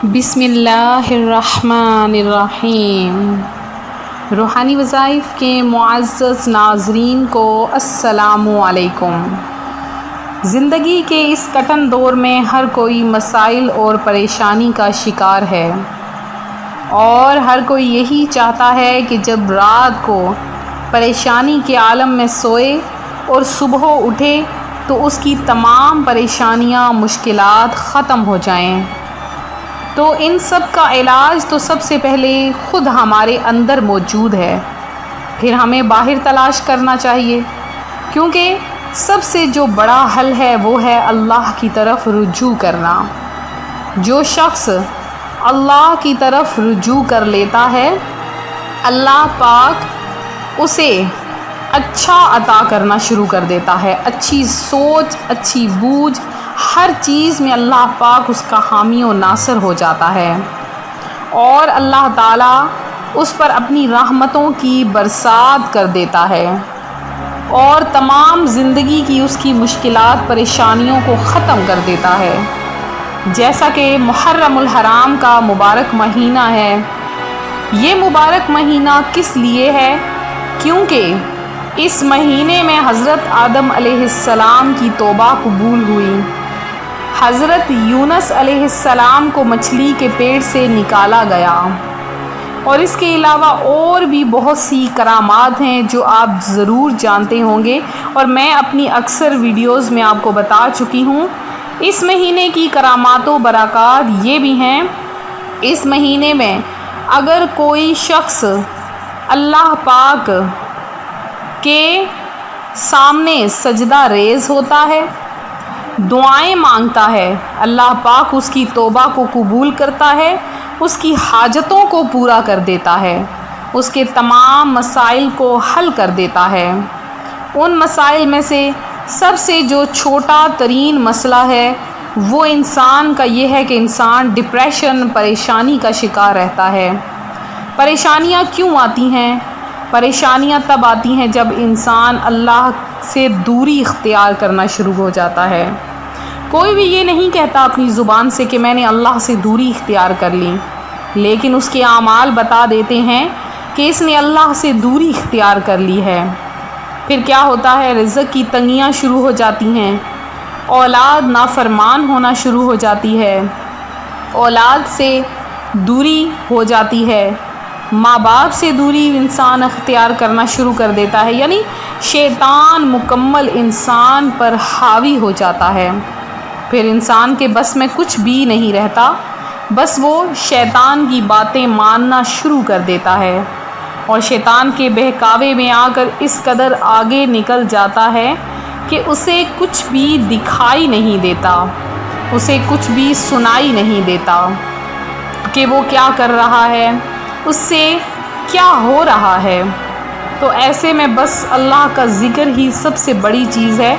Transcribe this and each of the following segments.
بسم اللہ الرحمن الرحیم۔ روحانی وظائف کے معزز ناظرین کو السلام علیکم۔ زندگی کے اس کٹن دور میں ہر کوئی مسائل اور پریشانی کا شکار ہے، اور ہر کوئی یہی چاہتا ہے کہ جب رات کو پریشانی کے عالم میں سوئے اور صبح اٹھے تو اس کی تمام پریشانیاں مشکلات ختم ہو جائیں۔ تو ان سب کا علاج تو سب سے پہلے خود ہمارے اندر موجود ہے، پھر ہمیں باہر تلاش کرنا چاہیے، کیونکہ سب سے جو بڑا حل ہے وہ ہے اللہ کی طرف رجوع کرنا۔ جو شخص اللہ کی طرف رجوع کر لیتا ہے، اللہ پاک اسے اچھا عطا کرنا شروع کر دیتا ہے، اچھی سوچ، اچھی بوجھ، ہر چیز میں اللہ پاک اس کا حامی و ناصر ہو جاتا ہے، اور اللہ تعالیٰ اس پر اپنی رحمتوں کی برسات کر دیتا ہے، اور تمام زندگی کی اس کی مشکلات پریشانیوں کو ختم کر دیتا ہے۔ جیسا کہ محرم الحرام کا مبارک مہینہ ہے، یہ مبارک مہینہ کس لیے ہے؟ کیونکہ اس مہینے میں حضرت آدم علیہ السلام کی توبہ قبول ہوئی، حضرت یونس علیہ السلام کو مچھلی کے پیٹ سے نکالا گیا، اور اس کے علاوہ اور بھی بہت سی کرامات ہیں جو آپ ضرور جانتے ہوں گے، اور میں اپنی اکثر ویڈیوز میں آپ کو بتا چکی ہوں۔ اس مہینے کی کرامات و برکات یہ بھی ہیں، اس مہینے میں اگر کوئی شخص اللہ پاک کے سامنے سجدہ ریز ہوتا ہے، دعائیں مانگتا ہے، اللہ پاک اس کی توبہ کو قبول کرتا ہے، اس کی حاجتوں کو پورا کر دیتا ہے، اس کے تمام مسائل کو حل کر دیتا ہے۔ ان مسائل میں سے سب سے جو چھوٹا ترین مسئلہ ہے وہ انسان کا یہ ہے کہ انسان ڈپریشن، پریشانی کا شکار رہتا ہے۔ پریشانیاں کیوں آتی ہیں؟ پریشانیاں تب آتی ہیں جب انسان اللہ سے دوری اختیار کرنا شروع ہو جاتا ہے۔ کوئی بھی یہ نہیں کہتا اپنی زبان سے کہ میں نے اللہ سے دوری اختیار کر لی، لیکن اس کے اعمال بتا دیتے ہیں کہ اس نے اللہ سے دوری اختیار کر لی ہے۔ پھر کیا ہوتا ہے؟ رزق کی تنگیاں شروع ہو جاتی ہیں، اولاد نافرمان ہونا شروع ہو جاتی ہے، اولاد سے دوری ہو جاتی ہے، ماں باپ سے دوری انسان اختیار کرنا شروع کر دیتا ہے، یعنی شیطان مکمل انسان پر حاوی ہو جاتا ہے۔ پھر انسان کے بس میں کچھ بھی نہیں رہتا، بس وہ شیطان کی باتیں ماننا شروع کر دیتا ہے، اور شیطان کے بہکاوے میں آ کر اس قدر آگے نکل جاتا ہے کہ اسے کچھ بھی دکھائی نہیں دیتا، اسے کچھ بھی سنائی نہیں دیتا کہ وہ کیا کر رہا ہے، اس سے کیا ہو رہا ہے۔ تو ایسے میں بس اللہ کا ذکر ہی سب سے بڑی چیز ہے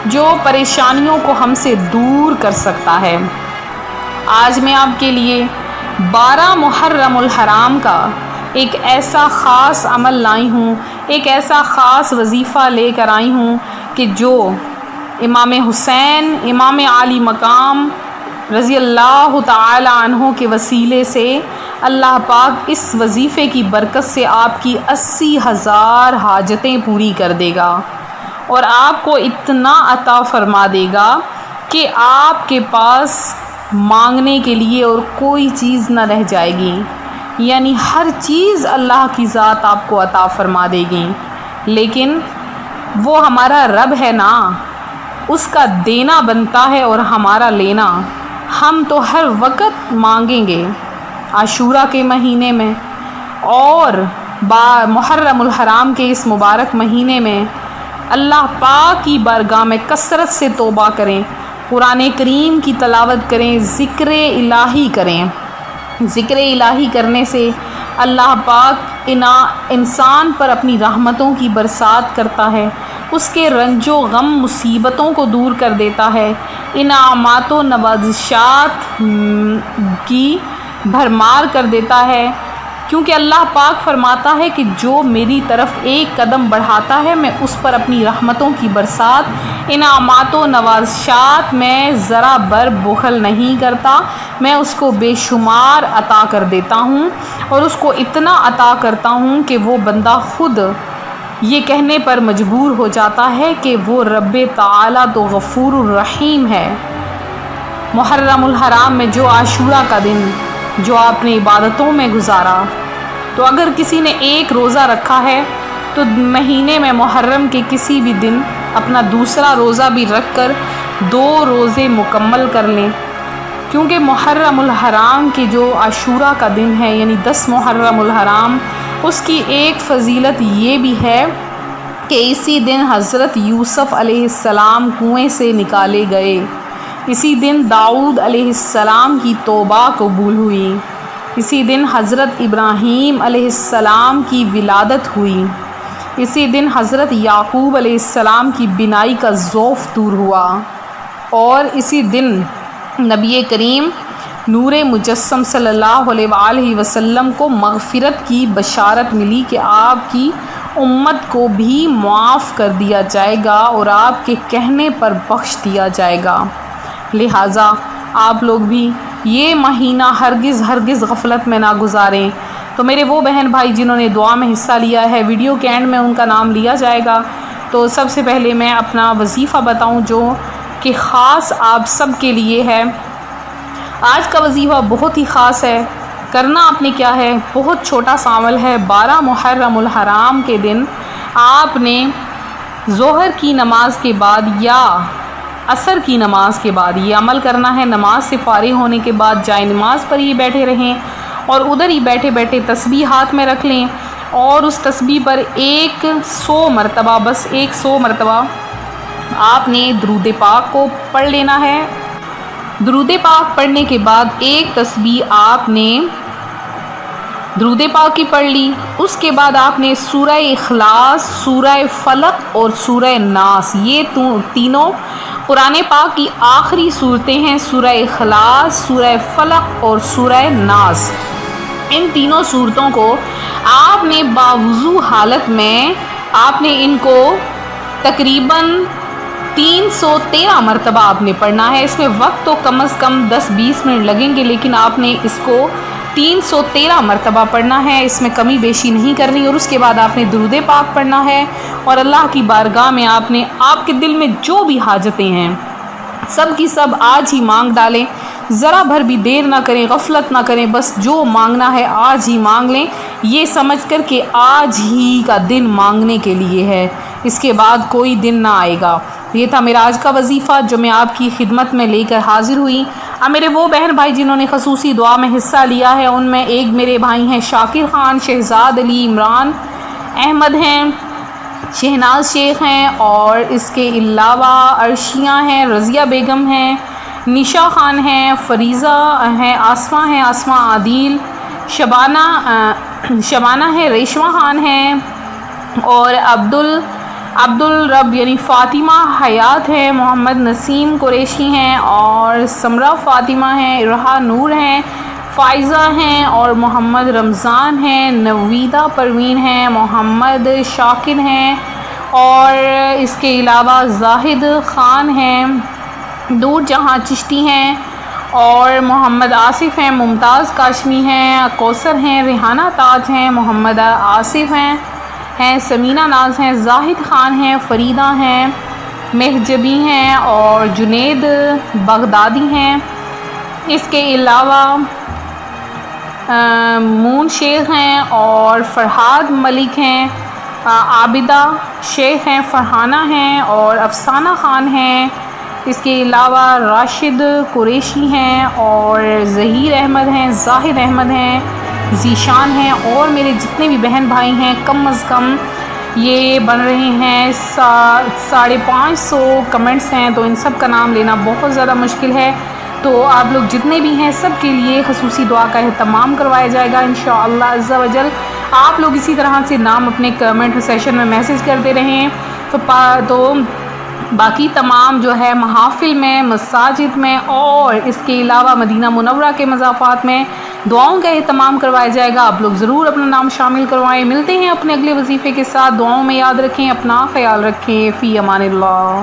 جو پریشانیوں کو ہم سے دور کر سکتا ہے۔ آج میں آپ کے لیے 12 محرم الحرام کا ایک ایسا خاص عمل لائی ہوں، ایک ایسا خاص وظیفہ لے کر آئی ہوں کہ جو امام حسین، امام عالی مقام رضی اللہ تعالی عنہ کے وسیلے سے اللہ پاک اس وظیفے کی برکت سے آپ کی 80,000 حاجتیں پوری کر دے گا، اور آپ کو اتنا عطا فرما دے گا کہ آپ کے پاس مانگنے کے لیے اور کوئی چیز نہ رہ جائے گی، یعنی ہر چیز اللہ کی ذات آپ کو عطا فرما دے گی۔ لیکن وہ ہمارا رب ہے نا، اس کا دینا بنتا ہے اور ہمارا لینا۔ ہم تو ہر وقت مانگیں گے عاشورہ کے مہینے میں اور محرم الحرام کے اس مبارک مہینے میں اللہ پاک کی بارگاہ میں کثرت سے توبہ کریں، قرآن کریم کی تلاوت کریں، ذکر الہی کریں۔ ذکر الہی کرنے سے اللہ پاک انسان پر اپنی رحمتوں کی برسات کرتا ہے، اس کے رنج و غم مصیبتوں کو دور کر دیتا ہے، انعامات و نوازشات کی بھرمار کر دیتا ہے کیونکہ اللہ پاک فرماتا ہے کہ جو میری طرف ایک قدم بڑھاتا ہے میں اس پر اپنی رحمتوں کی برسات، انعامات و نوازشات میں ذرا بر بخل نہیں کرتا، میں اس کو بے شمار عطا کر دیتا ہوں، اور اس کو اتنا عطا کرتا ہوں کہ وہ بندہ خود یہ کہنے پر مجبور ہو جاتا ہے کہ وہ رب تعالیٰ تو غفور الرحیم ہے۔ محرم الحرام میں جو عاشورہ کا دن جو آپ نے عبادتوں میں گزارا، تو اگر کسی نے ایک روزہ رکھا ہے تو مہینے میں محرم کے کسی بھی دن اپنا دوسرا روزہ بھی رکھ کر 2 روزے مکمل کر لیں، کیونکہ محرم الحرام کے جو عاشورہ کا دن ہے یعنی 10 محرم الحرام، اس کی ایک فضیلت یہ بھی ہے کہ اسی دن حضرت یوسف علیہ السلام کنویں سے نکالے گئے، اسی دن داؤد علیہ السلام کی توبہ قبول ہوئی، اسی دن حضرت ابراہیم علیہ السلام کی ولادت ہوئی، اسی دن حضرت یعقوب علیہ السلام کی بینائی کا ضعف دور ہوا، اور اسی دن نبی کریم نور مجسم صلی اللہ علیہ وآلہ وسلم کو مغفرت کی بشارت ملی کہ آپ کی امت کو بھی معاف کر دیا جائے گا اور آپ کے کہنے پر بخش دیا جائے گا۔ لہٰذا آپ لوگ بھی یہ مہینہ ہرگز غفلت میں نہ گزاریں۔ تو میرے وہ بہن بھائی جنہوں نے دعا میں حصہ لیا ہے، ویڈیو کے اینڈ میں ان کا نام لیا جائے گا۔ تو سب سے پہلے میں اپنا وظیفہ بتاؤں جو کہ خاص آپ سب کے لیے ہے۔ آج کا وظیفہ بہت ہی خاص ہے۔ کرنا آپ نے کیا ہے، بہت چھوٹا سا عمل ہے۔ 12 محرم الحرام کے دن آپ نے ظہر کی نماز کے بعد یا عصر کی نماز کے بعد یہ عمل کرنا ہے۔ نماز سے فارغ ہونے کے بعد جائے نماز پر ہی بیٹھے رہیں اور ادھر ہی بیٹھے بیٹھے تسبیح ہاتھ میں رکھ لیں، اور اس تسبیح پر 100 مرتبہ، بس 100 مرتبہ آپ نے درود پاک کو پڑھ لینا ہے۔ درود پاک پڑھنے کے بعد ایک تسبیح آپ نے درود پاک کی پڑھ لی، اس کے بعد آپ نے سورہ اخلاص، سورہ فلق اور سورہ ناس، یہ تینوں قرآن پاک کی آخری صورتیں ہیں۔ سورہ اخلاص، سورہ فلق اور سورہ ناس، ان تینوں صورتوں کو آپ نے باوضو حالت میں آپ نے ان کو تقریباً 313 مرتبہ آپ نے پڑھنا ہے۔ اس میں وقت تو کم از کم 10-20 منٹ لگیں گے، لیکن آپ نے اس کو 313 مرتبہ پڑھنا ہے، اس میں کمی بیشی نہیں کرنی۔ اور اس کے بعد آپ نے درود پاک پڑھنا ہے، اور اللہ کی بارگاہ میں آپ نے آپ کے دل میں جو بھی حاجتیں ہیں سب کی سب آج ہی مانگ ڈالیں، ذرا بھر بھی دیر نہ کریں، غفلت نہ کریں، بس جو مانگنا ہے آج ہی مانگ لیں، یہ سمجھ کر کہ آج ہی کا دن مانگنے کے لیے ہے، اس کے بعد کوئی دن نہ آئے گا۔ یہ تھا میرا آج کا وظیفہ جو میں آپ کی خدمت میں لے کر حاضر ہوئی۔ اب میرے وہ بہن بھائی جنہوں نے خصوصی دعا میں حصہ لیا ہے، ان میں ایک میرے بھائی ہیں شاکر خان، شہزاد علی، عمران احمد ہیں، شہناز شیخ ہیں، اور اس کے علاوہ عرشیہ ہیں، رضیہ بیگم ہیں، نشا خان ہیں، فریضہ ہیں، آسمہ عادل، شبانہ ہے، ریشمہ خان ہیں، اور عبد الرب یعنی فاطمہ حیات ہے، محمد نسیم قریشی ہیں، اور سمرہ فاطمہ ہیں، ارہا نور ہیں، فائزہ ہیں، اور محمد رمضان ہیں، نویدہ پروین ہیں، محمد شاکر ہیں، اور اس کے علاوہ زاہد خان ہیں، نور جہاں چشتی ہیں، اور محمد آصف ہیں، ممتاز کاشمی ہیں، کوثر ہیں، ریحانہ تاج ہیں، محمد آصف ہیں، سمینہ ناز ہیں، زاہد خان ہیں، فریدہ ہیں، مہجبی ہیں، اور جنید بغدادی ہیں۔ اس کے علاوہ مون شیخ ہیں، اور فرحاد ملک ہیں، عابدہ شیخ ہیں، فرحانہ ہیں، اور افسانہ خان ہیں۔ اس کے علاوہ راشد قریشی ہیں، اور ظہیر احمد ہیں، زاہد احمد ہیں، ذیشان ہیں، اور میرے جتنے بھی بہن بھائی ہیں کم از کم یہ بن رہے ہیں 550 کمنٹس ہیں، تو ان سب کا نام لینا بہت زیادہ مشکل ہے۔ تو آپ لوگ جتنے بھی ہیں سب کے لیے خصوصی دعا کا اہتمام کروایا جائے گا انشاءاللہ عز و جل۔ آپ لوگ اسی طرح سے نام اپنے کمنٹ سیشن میں میسج کرتے رہیں۔ تو باقی تمام جو ہے محافل میں، مساجد میں، اور اس کے علاوہ مدینہ منورہ کے مضافات میں دعاؤں کا اہتمام کروایا جائے گا، آپ لوگ ضرور اپنا نام شامل کروائیں۔ ملتے ہیں اپنے اگلے وظیفے کے ساتھ، دعاؤں میں یاد رکھیں، اپنا خیال رکھیں، فی امان اللہ۔